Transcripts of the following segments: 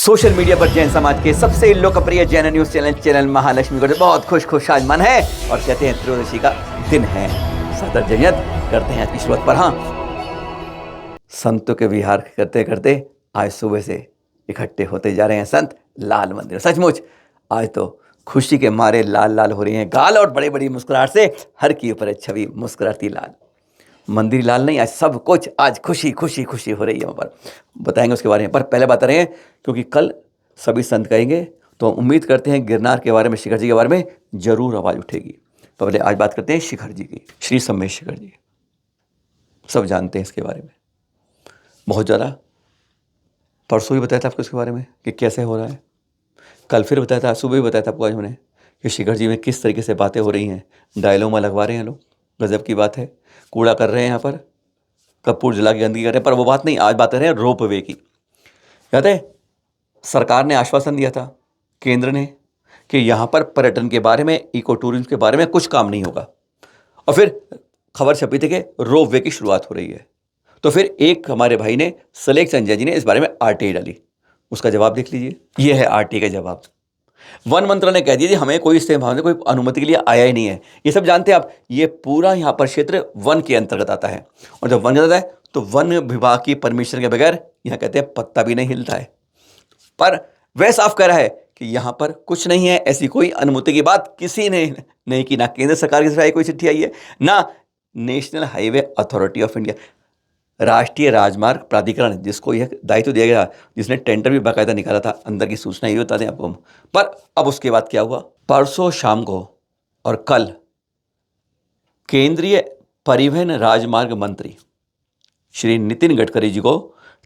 Social media पर जैन समाज के सबसे लोकप्रिय जैन न्यूज चैनल महालक्ष्मी को बहुत खुश आज मन है और कहते हैं त्रयोदशी का दिन है। सदर जयंत करते हैं इसकी शुरुआत पर। हाँ, संतों के विहार करते करते आज सुबह से इकट्ठे होते जा रहे हैं संत लाल मंदिर। सचमुच आज तो खुशी के मारे लाल लाल हो रही हैं गाल और बड़ी बड़ी मुस्कुराहट से हर की ऊपर छवि मुस्कुराती लाल। मंदिर लाल नहीं, आज सब कुछ आज खुशी खुशी खुशी हो रही है। वहाँ पर बताएंगे उसके बारे में, पर पहले बता रहे हैं क्योंकि कल सभी संत कहेंगे तो उम्मीद करते हैं गिरनार के बारे में, शिखर जी के बारे में जरूर आवाज़ उठेगी। तो पहले आज बात करते हैं शिखर जी की, श्री सम्मेश शिखर जी। सब जानते हैं इसके बारे में बहुत ज़्यादा। परसों भी बताया था आपको इसके बारे में कि कैसे हो रहा है, कल फिर बताया था, सुबह भी बताया था आपको आज मैंने कि शिखर जी में किस तरीके से बातें हो रही हैं। डायलॉग में लगवा रहे हैं लोग, गजब की बात है। कूड़ा कर रहे हैं यहाँ पर, कपूर जला की गंदगी कर रहे हैं, पर वो बात नहीं। आज बात कर रहे हैं रोप वे की। याद है सरकार ने आश्वासन दिया था, केंद्र ने, कि यहाँ पर पर्यटन के बारे में, इको टूरिज्म के बारे में कुछ काम नहीं होगा। और फिर खबर छपी थी कि रोप वे की शुरुआत हो रही है। तो फिर एक हमारे भाई ने, सलेख संजय जी ने, इस बारे में आरटीआई डाली। उसका जवाब देख लीजिए, ये है आरटीआई का जवाब। वन मंत्रालय ने कह दिया जी हमें कोई इससे कोई अनुमति के लिए आया ही नहीं है। ये सब जानते हैं आप, ये पूरा यहाँ पर क्षेत्र वन के अंतर्गत आता है। और जब वन के अंतर्गत आता है तो वन विभाग की परमिशन के बगैर यहाँ कहते हैं पत्ता भी नहीं हिलता है। पर वह साफ कह रहा है कि यहाँ पर कुछ नहीं है, ऐसी कोई अनुमति की बात किसी ने नहीं की। ना केंद्र सरकार की तरफ से कोई चिट्ठी आई है, ना national highway authority of India, राष्ट्रीय राजमार्ग प्राधिकरण, जिसको यह दायित्व दिया गया, जिसने टेंडर भी बाकायदा निकाला था, अंदर की सूचना ये बता दें आपको हम। पर अब उसके बाद क्या हुआ, परसों शाम को और कल केंद्रीय परिवहन राजमार्ग मंत्री श्री नितिन गडकरी जी को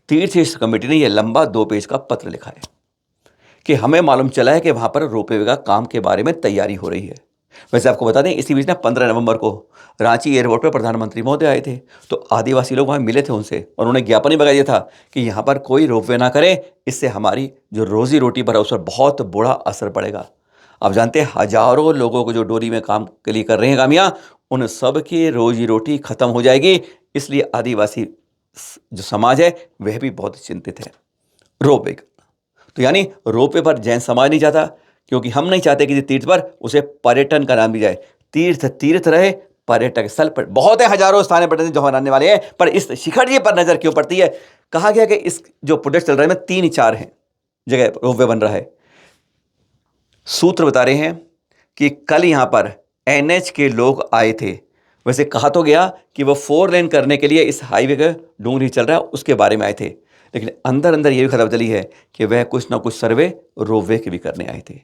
तीर्थ क्षेत्र कमेटी ने यह लंबा 2 पेज का पत्र लिखा है कि हमें मालूम चला है कि वहां पर रोपवे का काम के बारे में तैयारी हो रही है। वैसे आपको बता दें इसी बीच ना 15 नवंबर को रांची एयरपोर्ट पर प्रधानमंत्री महोदय आए थे, तो आदिवासी लोग वहाँ मिले थे उनसे और उन्होंने ज्ञापन ही बता दिया था कि यहाँ पर कोई रोपवे ना करें, इससे हमारी जो रोजी रोटी पर है उस पर बहुत बुरा असर पड़ेगा। आप जानते हैं हजारों लोगों को जो डोरी में काम के लिए कर रहे हैं कामियाँ, उन सब की रोजी रोटी खत्म हो जाएगी। इसलिए आदिवासी जो समाज है वह भी बहुत चिंतित है रोपवे। तो यानी रोपवे पर जैन समाज नहीं चाहता, क्योंकि हम नहीं चाहते कि तीर्थ पर उसे पर्यटन का नाम दिया जाए। तीर्थ तीर्थ रहे, पर्यटक स्थल पर बहुत है, हजारों स्थानीय पर्यटन जो आने वाले हैं, पर इस शिखर जी पर नजर क्यों पड़ती है। कहा गया कि इस जो प्रोजेक्ट चल रहा है में 3-4 हैं जगह रोपवे बन रहा है। सूत्र बता रहे हैं कि कल यहां पर एनएच के लोग आए थे। वैसे कहा तो गया कि वो 4 लेन करने के लिए इस हाईवे का डूंगरी चल रहा है उसके बारे में आए थे, लेकिन अंदर अंदर ये भी खबर चली है कि वह कुछ ना कुछ सर्वे रोपवे के भी करने आए थे।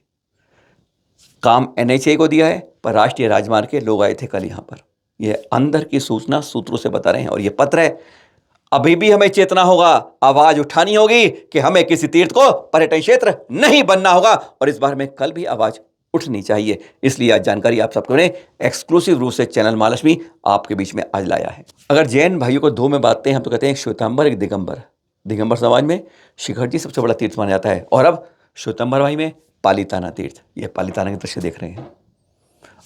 काम एनएचए को दिया है, पर राष्ट्रीय राजमार्ग के लोग आए थे कल यहाँ पर। यह अंदर की सूचना सूत्रों से बता रहे हैं। और यह पत्र है, अभी भी हमें चेतना होगा, आवाज उठानी होगी कि हमें किसी तीर्थ को पर्यटन क्षेत्र नहीं बनना होगा, और इस बारे में कल भी आवाज उठनी चाहिए। इसलिए आज जानकारी आप सबको ने एक्सक्लूसिव रूप से चैनल महालक्ष्मी आपके बीच में आज लाया है। अगर जैन भाइयों को 2 में बांटते हैं हम तो कहते हैं एक श्वेतांबर, एक दिगंबर। दिगंबर समाज में शिखर जी सबसे बड़ा तीर्थ माना जाता है, और अब श्वेतांबर भाई में पालीताना तीर्थ। यह पालीताना के दृश्य देख रहे हैं।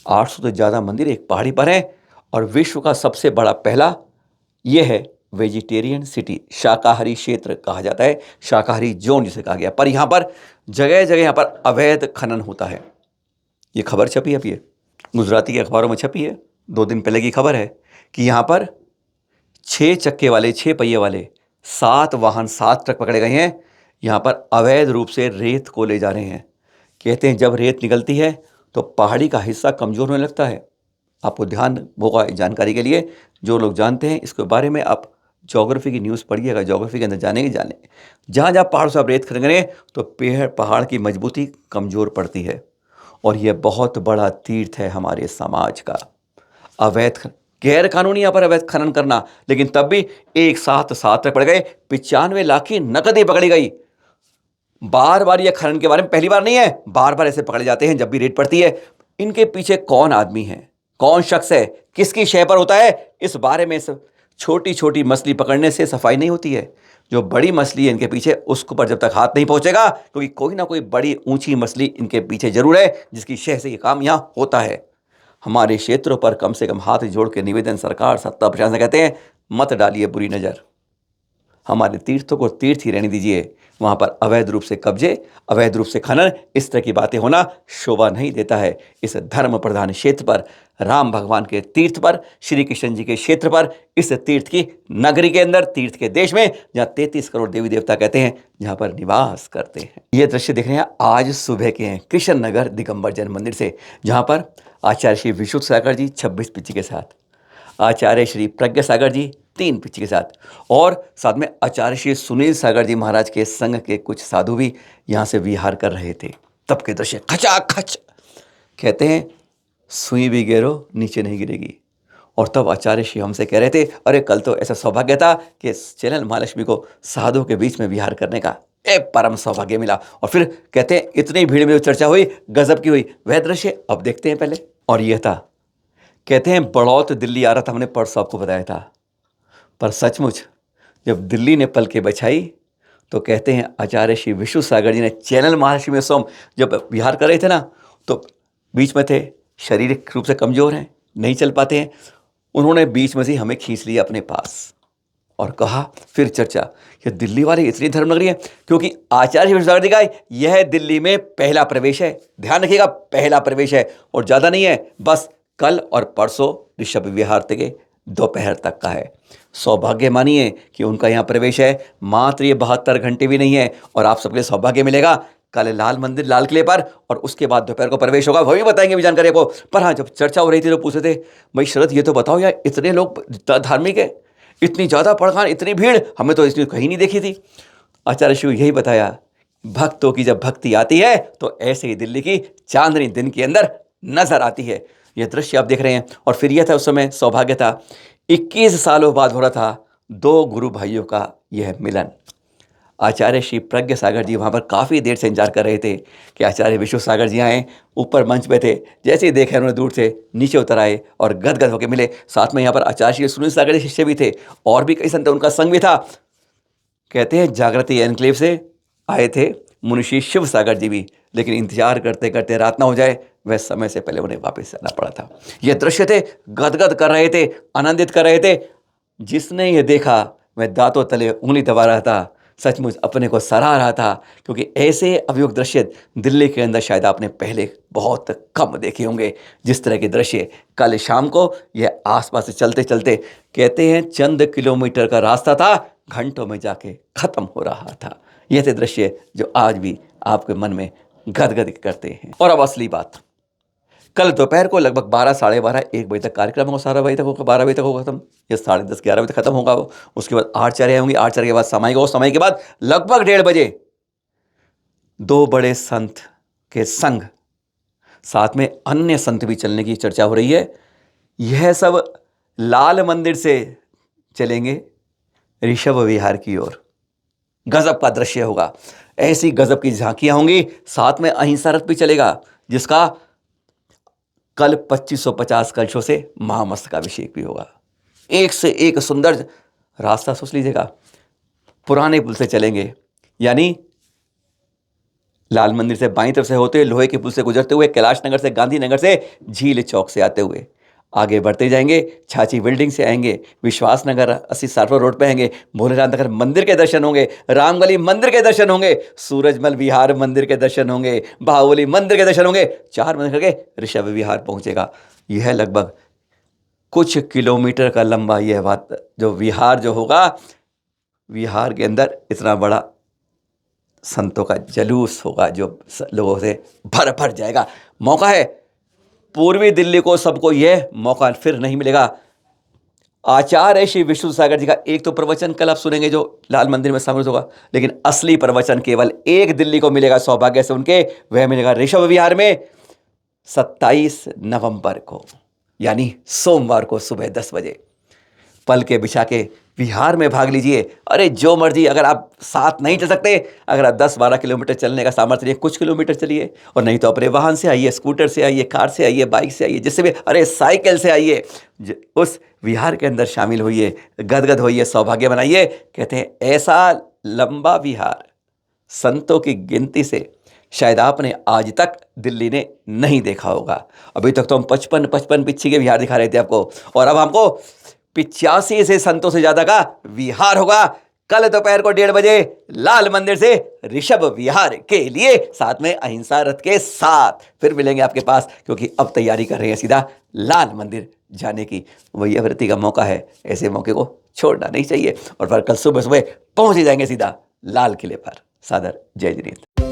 800 से ज़्यादा मंदिर एक पहाड़ी पर है, और विश्व का सबसे बड़ा पहला यह है वेजिटेरियन सिटी, शाकाहारी क्षेत्र कहा जाता है, शाकाहारी जोन जिसे कहा गया। पर यहाँ पर जगह जगह यहाँ पर अवैध खनन होता है। ये खबर छपी है, अब ये गुजराती के अखबारों में छपी है, 2 दिन पहले की खबर है कि यहाँ पर 6 चक्के वाले, 6 पहिए वाले 7 वाहन, 7 ट्रक पकड़े गए हैं। यहाँ पर अवैध रूप से रेत को ले जा रहे हैं। कहते हैं जब रेत निकलती है तो पहाड़ी का हिस्सा कमज़ोर होने लगता है। आपको ध्यान होगा जानकारी के लिए, जो लोग जानते हैं इसके बारे में आप ज्योग्राफी की न्यूज़ पढ़िएगा, ज्योग्राफी के अंदर जाने जहाँ जहाँ पहाड़ से आप रेत खनन तो पहाड़ की मजबूती कमज़ोर पड़ती है। और यह बहुत बड़ा तीर्थ है हमारे समाज का। अवैध गैर कानूनी यहाँ पर अवैध खनन करना, लेकिन तब भी एक साथ 7 ट्रक पड़ गए, 95 लाख की नकदी पकड़ी गई। बार बार यह खनन के बारे में पहली बार नहीं है, बार बार ऐसे पकड़े जाते हैं जब भी रेड पड़ती है। इनके पीछे कौन आदमी है, कौन शख्स है, किसकी शय पर होता है, इस बारे में छोटी छोटी मछली पकड़ने से सफाई नहीं होती है। जो बड़ी मछली है इनके पीछे, उसको पर जब तक हाथ नहीं पहुंचेगा, क्योंकि कोई ना कोई बड़ी ऊंची मछली इनके पीछे जरूर है जिसकी शय से ये काम यहाँ होता है। हमारे क्षेत्रों पर कम से कम हाथ जोड़ के निवेदन सरकार, सत्ता, प्रशासन कहते हैं मत डालिए बुरी नज़र। हमारे तीर्थों को तीर्थ ही रहने दीजिए। वहाँ पर अवैध रूप से कब्जे, अवैध रूप से खनन, इस तरह की बातें होना शोभा नहीं देता है। इस धर्म प्रधान क्षेत्र पर, राम भगवान के तीर्थ पर, श्री कृष्ण जी के क्षेत्र पर, इस तीर्थ की नगरी के अंदर, तीर्थ के देश में, जहाँ 33 करोड़ देवी देवता कहते हैं, जहाँ पर निवास करते हैं। ये दृश्य देख रहे हैं आज सुबह के हैं कृष्ण नगर दिगंबर जैन मंदिर से, जहाँ पर आचार्य श्री विशुद्ध सागर जी 26 पिच्ची के साथ, आचार्य श्री प्रज्ञा सागर जी 3 पिच्ची के साथ, और साथ में आचार्य श्री सुनील सागर जी महाराज के संघ के कुछ साधु भी यहाँ से विहार कर रहे थे। तब के दृश्य खचाखच, कहते हैं सुई भी गिरो नीचे नहीं गिरेगी। और तब आचार्य श्री हमसे कह रहे थे, अरे कल तो ऐसा सौभाग्य था कि चैनल महालक्ष्मी को साधुओं के बीच में विहार करने का परम सौभाग्य मिला। और फिर कहते हैं इतनी भीड़ में जो चर्चा हुई, गजब की हुई, वह दृश्य अब देखते हैं पहले। और यह था, कहते हैं बड़ौत दिल्ली आ रहा था, हमने परसों आपको बताया था, पर सचमुच जब दिल्ली ने पलके बछाई तो कहते हैं आचार्य श्री विष्णु सागर जी ने चैनल महालक्ष्मी में सोम जब विहार कर रहे थे ना, तो बीच में थे, शारीरिक रूप से कमजोर हैं, नहीं चल पाते हैं, उन्होंने बीच में से हमें खींच लिया अपने पास और कहा, फिर चर्चा, ये दिल्ली वाली इतनी धर्मनगरी है, क्योंकि आचार्य श्री विष्णु सागर जी का यह दिल्ली में पहला प्रवेश है, ध्यान रखिएगा, पहला प्रवेश है, और ज़्यादा नहीं है, बस कल और परसों ऋषभ विहार के दोपहर तक का है। सौभाग्य मानिए कि उनका यहाँ प्रवेश है, मात्र ये 72 घंटे भी नहीं है, और आप सबके सौभाग्य मिलेगा कल लाल मंदिर, लाल किले पर, और उसके बाद दोपहर को प्रवेश होगा, वह भी बताएंगे भी जानकारी को। पर हाँ, जब चर्चा हो रही थी तो पूछे थे, भाई शरद ये तो बताओ यार, इतने लोग धार्मिक है, इतनी ज़्यादा पड़खान, इतनी भीड़, हमें तो इसने कहीं नहीं देखी थी। आचार्य शिव यही बताया, भक्तों की जब भक्ति आती है तो ऐसे ही दिल्ली की चांदनी दिन के अंदर नजर आती है। यह दृश्य आप देख रहे हैं। और फिर यह था, उस समय सौभाग्य था, 21 सालों बाद हो रहा था 2 गुरु भाइयों का यह मिलन। आचार्य श्री प्रज्ञा सागर जी वहाँ पर काफ़ी देर से इंतजार कर रहे थे कि आचार्य विश्व सागर जी आए, ऊपर मंच पे थे, जैसे ही देखे उन्होंने दूर से नीचे उतर आए और गदगद होकर मिले। साथ में यहाँ पर आचार्य श्री सुनील सागर जी शिष्य भी थे, और भी कई संत, उनका संग भी था। कहते हैं जागृति एनक्लेव से आए थे मुनिषी शिव सागर जी भी, लेकिन इंतजार करते करते रात ना हो जाए, वह समय से पहले उन्हें वापस आना पड़ा था। ये दृश्य थे, गदगद कर रहे थे, आनंदित कर रहे थे। जिसने ये देखा वह दांतों तले उंगली दबा रहा था, सचमुच अपने को सराह रहा था, क्योंकि ऐसे अभियोग दृश्य दिल्ली के अंदर शायद आपने पहले बहुत कम देखे होंगे। जिस तरह के दृश्य कल शाम को यह आसपास से चलते चलते, कहते हैं चंद किलोमीटर का रास्ता था, घंटों में जाके खत्म हो रहा था। ये थे दृश्य जो आज भी आपके मन में गदगद करते हैं। और अब असली बात, कल दोपहर को लगभग 12, साढ़े 12, 1 बजे तक कार्यक्रम होगा, 12 बजे तक होगा, 12 बजे तक होगा खत्म, या 10:30, 11 बजे तक खत्म होगा वो। उसके बाद आचार्य होंगी, आचार्य के बाद सामायिक होगा, समय के बाद लगभग 1:30 बजे 2 बड़े संत के संग, साथ में अन्य संत भी चलने की चर्चा हो रही है। यह सब लाल मंदिर से चलेंगे ऋषभ विहार की ओर। गजब का दृश्य होगा, ऐसी गजब की झांकियां होंगी। साथ में अहिंसा रथ भी चलेगा, जिसका कल 2550 कलशों से महामस्तकाभिषेक भी होगा। एक से एक सुंदर रास्ता सोच लीजिएगा। पुराने पुल से चलेंगे, यानी लाल मंदिर से बाईं तरफ से होते हुए, लोहे के पुल से गुजरते हुए, कैलाश नगर से, गांधीनगर से, झील चौक से आते हुए आगे बढ़ते जाएंगे, छाछी बिल्डिंग से आएंगे, विश्वास नगर 80 सारवा रोड पे आएंगे, भोलेनाथ नगर मंदिर के दर्शन होंगे, रामगली मंदिर के दर्शन होंगे, सूरजमल विहार मंदिर के दर्शन होंगे, बाहुबली मंदिर के दर्शन होंगे, 4 मंदिर करके ऋषभ विहार पहुंचेगा। यह लगभग कुछ किलोमीटर का लंबा यह बात जो विहार जो होगा, विहार के अंदर इतना बड़ा संतों का जलूस होगा जो लोगों से भर भर जाएगा। मौका है, पूर्वी दिल्ली को सबको यह मौका फिर नहीं मिलेगा। आचार्य श्री विष्णु सागर जी का एक तो प्रवचन कल आप सुनेंगे जो लाल मंदिर में सम्मिलित होगा, लेकिन असली प्रवचन केवल एक दिल्ली को मिलेगा सौभाग्य से उनके, वह मिलेगा ऋषभ विहार में 27 नवंबर को, यानी सोमवार को सुबह 10 बजे। पल के बिछा के विहार में भाग लीजिए। अरे जो मर्जी, अगर आप साथ नहीं चल सकते, अगर आप 10-12 किलोमीटर चलने का सामर्थ्य नहीं, कुछ किलोमीटर चलिए, और नहीं तो अपने वाहन से आइए, स्कूटर से आइए, कार से आइए, बाइक से आइए, जिससे भी, अरे साइकिल से आइए, उस विहार के अंदर शामिल होइए, गदगद होइए, सौभाग्य बनाइए। कहते हैं ऐसा लंबा विहार संतों की गिनती से शायद आपने आज तक दिल्ली ने नहीं देखा होगा। अभी तक तो हम 55 पिच्छी के विहार दिखा रहे थे आपको, और अब हमको 85 से संतों से ज़्यादा का विहार होगा कल दोपहर को 1:30 बजे लाल मंदिर से ऋषभ विहार के लिए, साथ में अहिंसा रथ के साथ फिर मिलेंगे आपके पास, क्योंकि अब तैयारी कर रहे हैं सीधा लाल मंदिर जाने की। वही व्रती का मौका है, ऐसे मौके को छोड़ना नहीं चाहिए। और फिर कल सुबह सुबह पहुंच ही जाएंगे सीधा लाल किले पर। सादर जय जय हिंद।